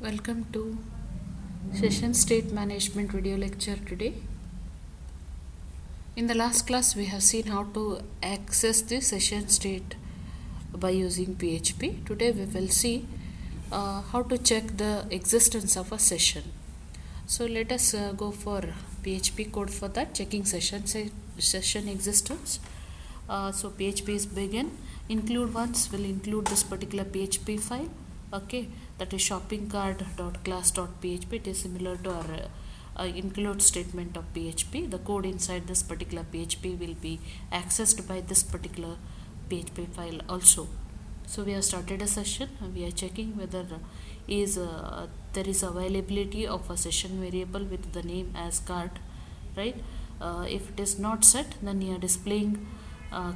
Welcome to Session State Management video lecture today. In the last class, we have seen how to access the session state by using PHP. Today, we will see how to check the existence of a session. So, let us go for PHP code for that, checking session existence. So, PHP is begin. Include once will include this particular PHP file. Okay, that is shoppingcart.class.php. It is similar to our include statement of PHP. The code inside this particular PHP will be accessed by this particular PHP file also. So we have started a session and we are checking whether there is availability of a session variable with the name as cart, right? If it is not set, then you are displaying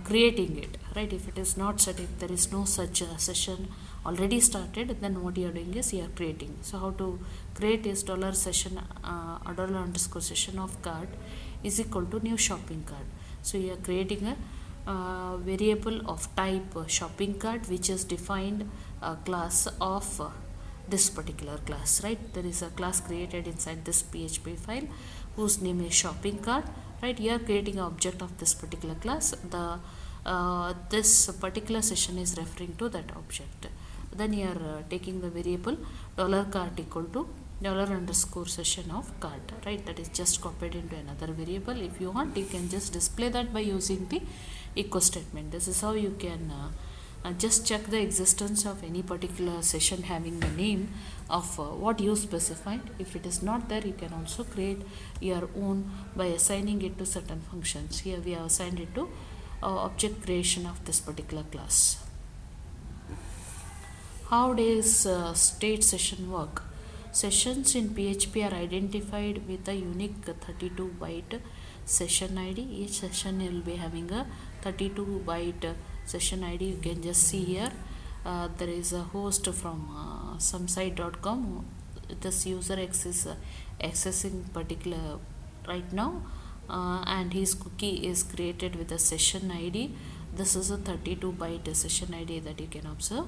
creating it, right? If it is not set, if there is no such session already started, then what you are doing is you are creating. So how to create is $session $_session of cart is equal to new shopping cart. So you are creating a variable of type shopping cart, which is defined class of this particular class, right? There is a class created inside this PHP file whose name is shopping cart, right? You are creating an object of this particular class. This particular session is referring to that object. Then you are taking the variable $cart equal to $_session of cart, right? That is just copied into another variable. If you want, you can just display that by using the echo statement. This is how you can just check the existence of any particular session having the name of what you specified. If it is not there, you can also create your own by assigning it to certain functions. Here we have assigned it to object creation of this particular class. How does state session work? Sessions in PHP are identified with a unique 32-byte session ID. Each session will be having a 32-byte session ID. You can just see here there is a host from somesite.com. This user X is accessing particular right now, and his cookie is created with a session ID. This is a 32-byte session ID that you can observe.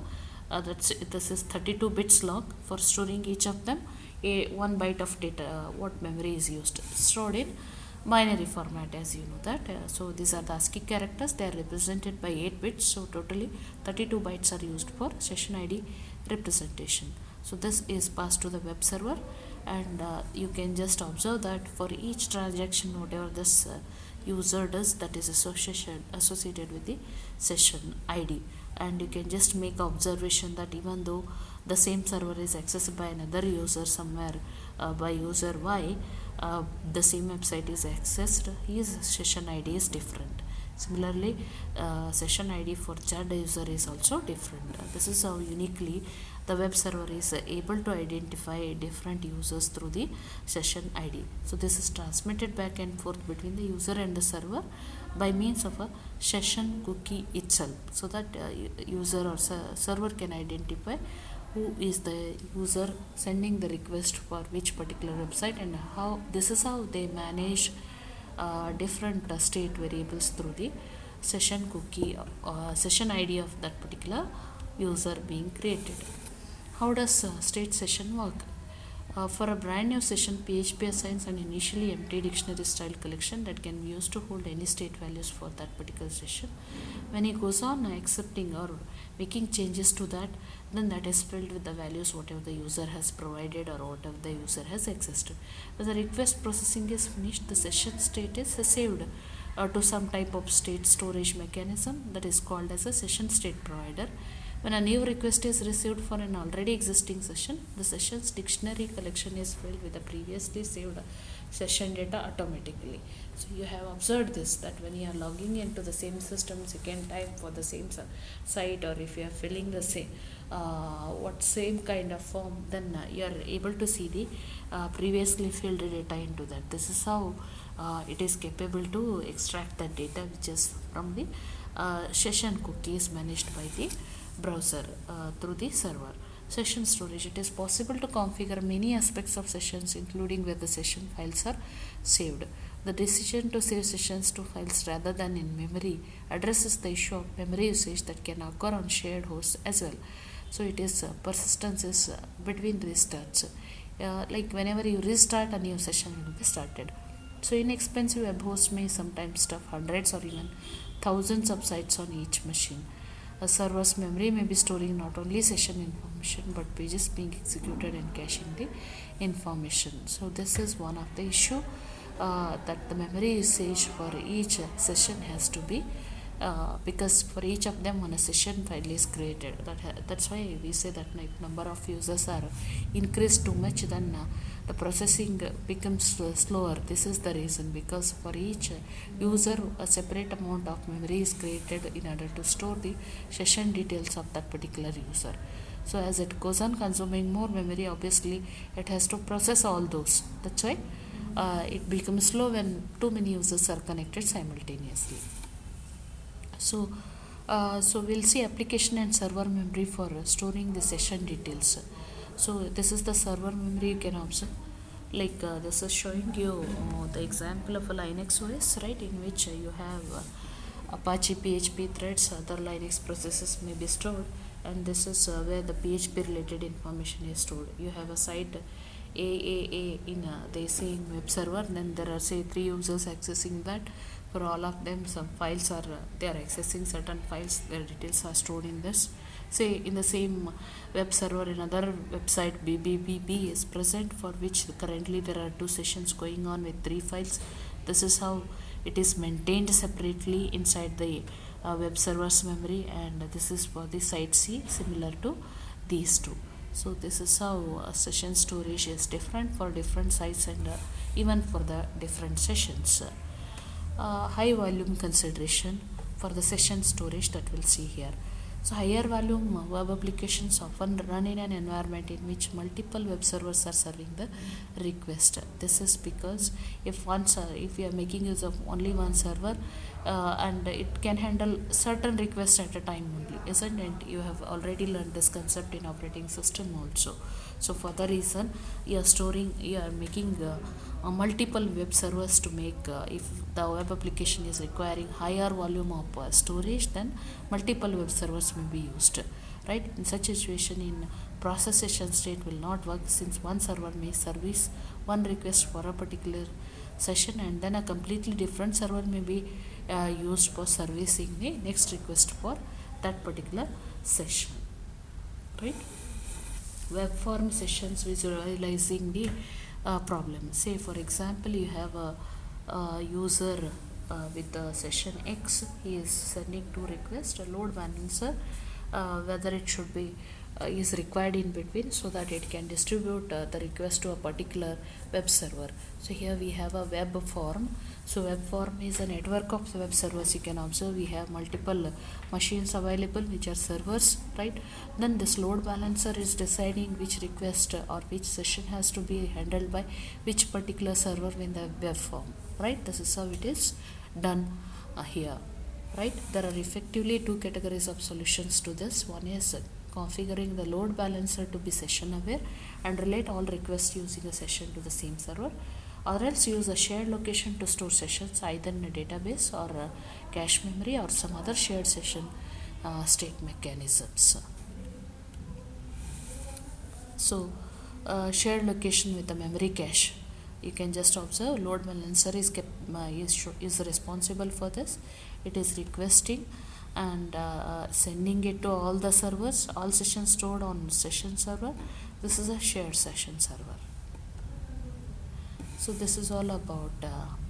This is 32 bits long. For storing each of them, 1 byte of data what memory is used, stored in binary format, as you know that. So these are the ASCII characters. They are represented by 8 bits. So totally 32 bytes are used for session ID representation. So this is passed to the web server, and you can just observe that for each transaction, whatever this user does, that is associated with the session ID. And you can just make observation that even though the same server is accessed by another user somewhere by user Y, the same website is accessed, his session ID is different. Similarly, session ID for chat user is also different. This is how uniquely the web server is able to identify different users through the session ID. So this is transmitted back and forth between the user and the server by means of a session cookie itself, so that user or server can identify who is the user sending the request for which particular website, and how this is how they manage different state variables through the session cookie session ID of that particular user being created. How does state session work? For a brand new session, PHP assigns an initially empty dictionary style collection that can be used to hold any state values for that particular session. When it goes on accepting or making changes to that, then that is filled with the values whatever the user has provided or whatever the user has accessed. When the request processing is finished, the session state is saved to some type of state storage mechanism that is called as a session state provider. When a new request is received for an already existing session, the session's dictionary collection is filled with the previously saved session data automatically. So you have observed this, that when you are logging into the same system second time for the same site, or if you are filling the same kind of form, then you are able to see the previously filled data into that. This is how it is capable to extract that data, which is from the session cookies managed by the browser through the server. Session storage. It is possible to configure many aspects of sessions, including where the session files are saved. The decision to save sessions to files rather than in memory addresses the issue of memory usage that can occur on shared hosts as well. So it is persistence is between restarts. Like whenever you restart, a new session will be started. So inexpensive web hosts may sometimes stuff hundreds or even thousands of sites on each machine. A server's memory may be storing not only session information but pages being executed and caching the information. So this is one of the issue, that the memory usage for each session has to be, because for each of them one session file is created. That's why we say that if number of users are increased too much, then the processing becomes slower. This is the reason, because for each user a separate amount of memory is created in order to store the session details of that particular user. So as it goes on consuming more memory, obviously it has to process all those. That's why it becomes slow when too many users are connected simultaneously. So we'll see application and server memory for storing the session details. So this is the server memory, you can observe. Like this is showing you the example of a Linux OS, right, in which you have Apache PHP threads, other Linux processes may be stored, and this is where the PHP related information is stored. You have a site AAA in the same web server, then there are say 3 users accessing that. For all of them, some files are they are accessing certain files, their details are stored in this. Say in the same web server, another website BBBB is present, for which currently there are 2 sessions going on with 3 files. This is how it is maintained separately inside the web server's memory, and this is for the site C, similar to these two. So this is how session storage is different for different sites, and even for the different sessions. High volume consideration for the session storage that we'll see here. So higher volume web applications often run in an environment in which multiple web servers are serving the request. This is because if you are making use of only one server, and it can handle certain requests at a time only, isn't it? You have already learned this concept in operating system also. So for the reason you are making multiple web servers to make, if the web application is requiring higher volume of storage, then multiple web servers may be used, right? In such situation, in process session state will not work, since one server may service one request for a particular session, and then a completely different server may be used for servicing the next request for that particular session, right? Web form sessions visualizing the problem. Say for example, you have a user with the session X. He is sending 2 requests. A load balancer, whether it should be is required in between, so that it can distribute the request to a particular web server. So here we have a web form. So web form is a network of web servers. You can observe we have multiple machines available, which are servers, right? Then this load balancer is deciding which request or which session has to be handled by which particular server in the web form, right? This is how it is done here, right? There are effectively 2 categories of solutions to this. One is configuring the load balancer to be session aware and relate all requests using a session to the same server, or else use a shared location to store sessions either in a database or a cache memory or some other shared session state mechanisms. So shared location with the memory cache, you can just observe load balancer is responsible for this. It is requesting and sending it to all the servers, all sessions stored on session server. This is a shared session server. So this is all about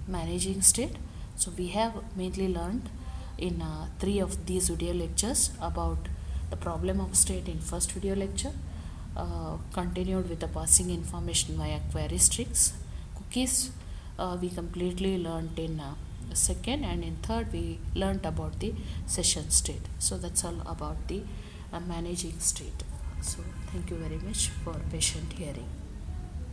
managing state. So we have mainly learned in 3 of these video lectures about the problem of state in first video lecture, continued with the passing information via query strings. Cookies we completely learned in second, and in third we learnt about the session state. So that's all about the managing state. So thank you very much for patient hearing.